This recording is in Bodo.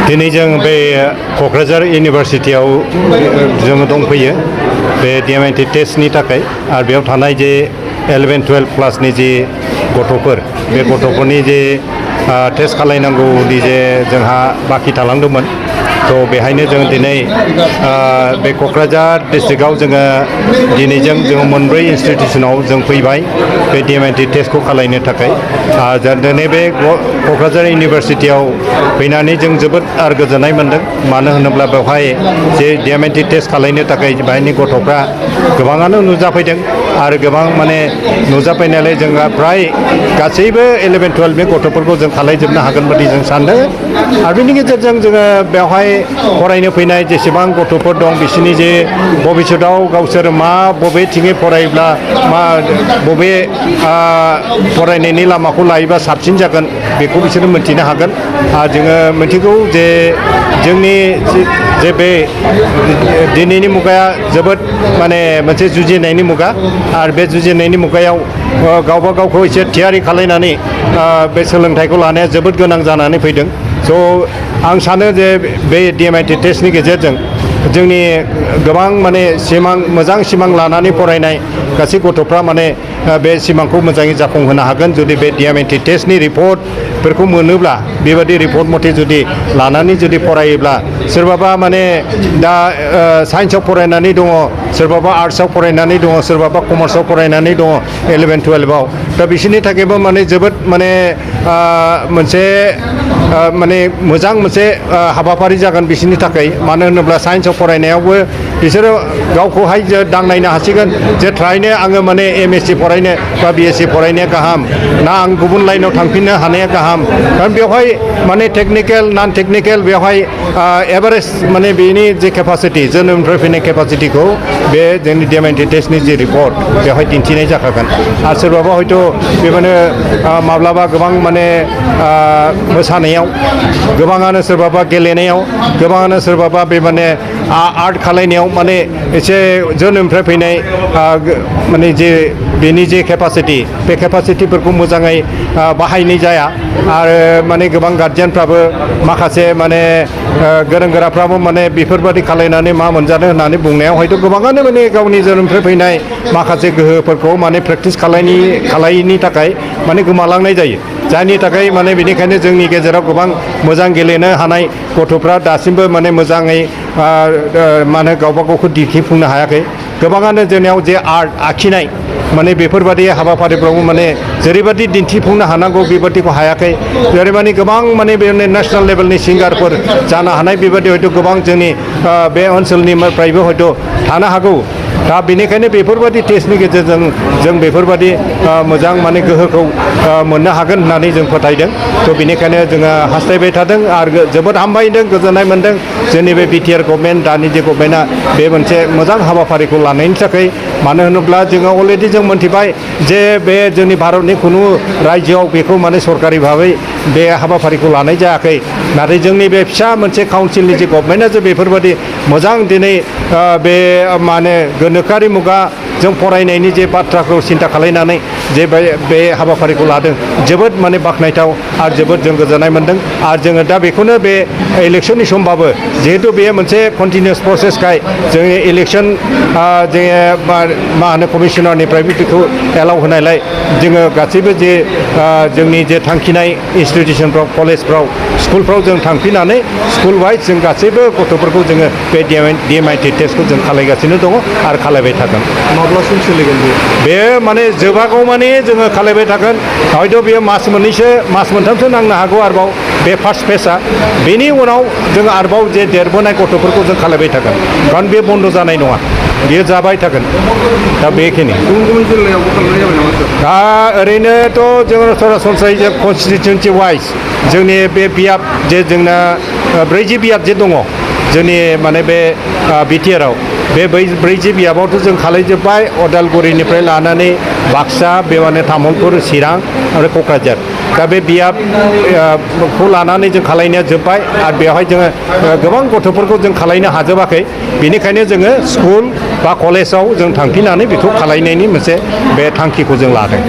दिनै जों बे क'क्राझार इउनिभारसिटियाव जोङो दंफैयो बे DMIT टेस्टनि थाखाय आरो बेयाव थानाय जे 11-12 क्लासनि जे गथ'फोर बे गथ'फोरनि जे टेस्ट खालायनांगौनि जे जोंहा बाखि थालांदोंमोन थ' बेहायनो जों दिनै बे क'क्राझार डिस्ट्रिक्टआव दिनैजों जोङो मोनब्रै इन्सटिटिउसनाव जों फैबाय बे DMIT टेस्टखौ खालायनो थाखाय दिनै बे क'क्राझार इउनिभारसिटियाव फैनानै जों जोबोद आरो गोजोननाय मोनदों मानो होनोब्ला बेवहाय जे DMIT टेस्ट खालायनो थाखाय बेहायनि गथ'फ्रा गोबाङानो नुजाफैदों आरो गोबां माने नुजाफैनायलाय जोंहा फ्राय गासैबो 11-12 नि गथ'फोरखौ जों खालायजोबनो हागोन बायदि जों सानदों आरो बेनि गेजेरजों जोङो बेवहाय फरायनो फैनाय जेसेबां गथ'फोर दं बिसोरनि जे भबिष्यतआव गावसोर बबेथिङै फरायोब्ला बबे फरायनायनि लामाखौ लायोबा साबसिन जागोन बेखौ बिसोरो मोनथिनो हागोन आरो जोङो मिथिगौ जे जोंनि जे बे दिनैनि मुगाया जोबोद माने मोनसे जुजिनायनि मुगा आरो बे जुजिनायनि मुगायाव गावबा गावखौ एसे थियारि खालायनानै बे सोलोंथाइखौ लानाया जोबोद गोनां जानानै फैदों स' आं सानो जे बे DMIT टेस्टनि गेजेरजों जोंनि गोबां माने मोजां सिमां लानानै फरायनाय गासै गथ'फ्रा माने बे सिमांखौ मोजाङै जाफुंहोनो हागोन जुदि बे DMIT टेस्टनि रिपर्टफोरखौ मोनोब्ला बेबादि रिपर्ट मथे जुदि लानानै जुदि फरायोब्ला सोरबाबा माने दा साइन्सआव फरायनानै दङ सोरबाबा आर्ट्सआव फरायनानै दङ सोरबाबा कमार्सआव फरायनानै दङ 11-12आव दा बिसोरनि थाखायबो माने जोबोद माने मोनसे माने मोजां मोनसे हाबाफारि जागोन बिसोरनि थाखाय मानो होनोब्ला साइन्सआव फरायनायावबो बिसोरो गावखौहाय दांनायनो हासिगोन जे थारैनो आङो माने MSc फरायनो बा BSc फरायनाया गाहाम ना आं गुबुन लाइनाव थांफिननो हानाया गाहाम खारन बेवहाय माने टेकनिकेल नन टेकनिकेल बेवहाय एभारेज माने बेनि जे केपासिटि जोनोमनिफ्राय फैनाय केपासिटिखौ बे जोंनि DMIT टेस्टनि जे रिपर्ट बेवहाय दिन्थिनाय जाखागोन आरो सोरबाबा हयथ' बेबायदिनो माब्लाबा गोबां माने मोसानायाव गोबाङानो सोरबाबा गेलेनायाव गोबाङानो सोरबाबा बे माने आर्ट खालायनायाव माने एसे जोनोमनिफ्राय फैनाय माने जे बेनि जे केपासिटि बे केपासिटिफोरखौ मोजाङै बाहायनाय जाया आरो माने गोबां गार्जियानफ्राबो माखासे माने गोरों गोराफ्राबो माने बेफोरबादि खालायनानै मा मोनजानो होननानै बुंनायाव हयथ' गोबाङानो माने गावनि जोनोमनिफ्राय फैनाय माखासे गोहोफोरखौ माने प्रेक्टिस खालायैनि थाखाय माने गोमालांनाय जायो जायनि थाखाय माने बेनिखायनो जोंनि गेजेराव गोबां मोजां गेलेनो हानाय गथ'फ्रा दासिमबो माने मोजाङै माने गावबा गावखौ दिन्थिफुंनो हायाखै गोबाङानो जोंनियाव जे आर्ट आखिनाय माने बेफोरबादि हाबाफारिफ्रावबो माने जेरैबादि दिन्थिफुंनो हानांगौ बेबादिखौ हायाखै जेरैबादि गोबां माने बे नेसनेल लेभेलनि सिंगारफोर जानो हानाय बेबादि हयथ' गोबां जोंनि बे ओनसोलनिफ्रायबो हयथ' थानो हागौ दा बेनिखायनो बेफोरबादि टेस्टनि गेजेरजों जों बेफोरबादि मोजां माने गोहोखौ मोननो हागोन होननानै जों फोथायदों थ' बेनिखायनो जोङो हास्थायबाय थादों आरो जोबोद हामबायदों गोजोननाय मोनदों जोंनि बे BTR गभर्नमेन्ट दानि जे गभर्नमेन्टआ बे मोनसे मोजां हाबाफारिखौ लानायनि थाखाय मानो होनोब्ला जोङो अलरेडि जों मोनथिबाय जे बे जोंनि भारतनि खुनु रायजोआव बेखौ माने सरकारि भाबै बे हाबाफारिखौ लानाय जायाखै नाथाय जोंनि बे फिसा मोनसे काउन्सिलनि जे गभर्नमेन्टआ जे बेफोरबादि मोजां दिनै बे माने गोनोखोआरि मुगा जों फरायनायनि जे बाथ्राखौ सिन्था खालायनानै जे बे हाबाफारिखौ लादों जोबोद माने बाख्नायथाव आरो जोबोद जों गोजोननाय मोनदों आरो जोङो दा बेखौनो बे इलेक्सननि समबाबो जिहेतु बेयो मोनसे कन्टिनिउस प्रसेसखाय जोङो इलेक्सन जोङो मा होनो कमिशनारनिफ्रायबो बेखौ एलाउ होनायलाय जोङो गासैबो जे जोंनि जे थांखिनाय इन्सटिटिउसनफ्राव कलेजफ्राव स्कुलफ्राव जों थांफिननानै स्कुल वाइज जों गासैबो गथ'फोरखौ जोङो बे DMIT टेस्टखौ जों खालायगासिनो दङ आरो खालायबाय थागोन माब्लासिम सोलिगोन बे माने जोबागौ माने जोङो खालायबाय थागोन हयथ' बेयो मास मोनथामसो नांनो हागौ आरोबाव बे फार्स्ट फेजआ बेनि उनाव जों आरोबाव जे देरबोनाय गथ'फोरखौ जों खालायबाय थागोन खारन बे बन्द' जानाय नङा बेयो जाबाय थागोन दा बेखिनि गुबुन गुबुन जिल्लायावबो खालामनाय जाबाय नामा सार दा ओरैनोथ' जोङो सरासनस्रायै जे कनस्टिटिउन्सि वाइज जोंनि बे बियाब जे जोंना 40 बियाब जे दङ जोंनि माने बे BTRआव बे 40 बियाबावथ' जों खालायजोब्बाय अदालगुरिनिफ्राय लानानै बाक्सा बेबानो तामुलपुर चिरां आरो क'क्राझार दा बे बियाबखौ लानानै जों खालायनाया जोब्बाय आरो बेवहाय जोङो गोबां गथ'फोरखौ जों खालायनो हाजोबाखै बेनिखायनो जोङो स्कुल बा कलेजाव जों थांफिननानै बेखौ खालायनायनि मोनसे बे थांखिखौ जों लादों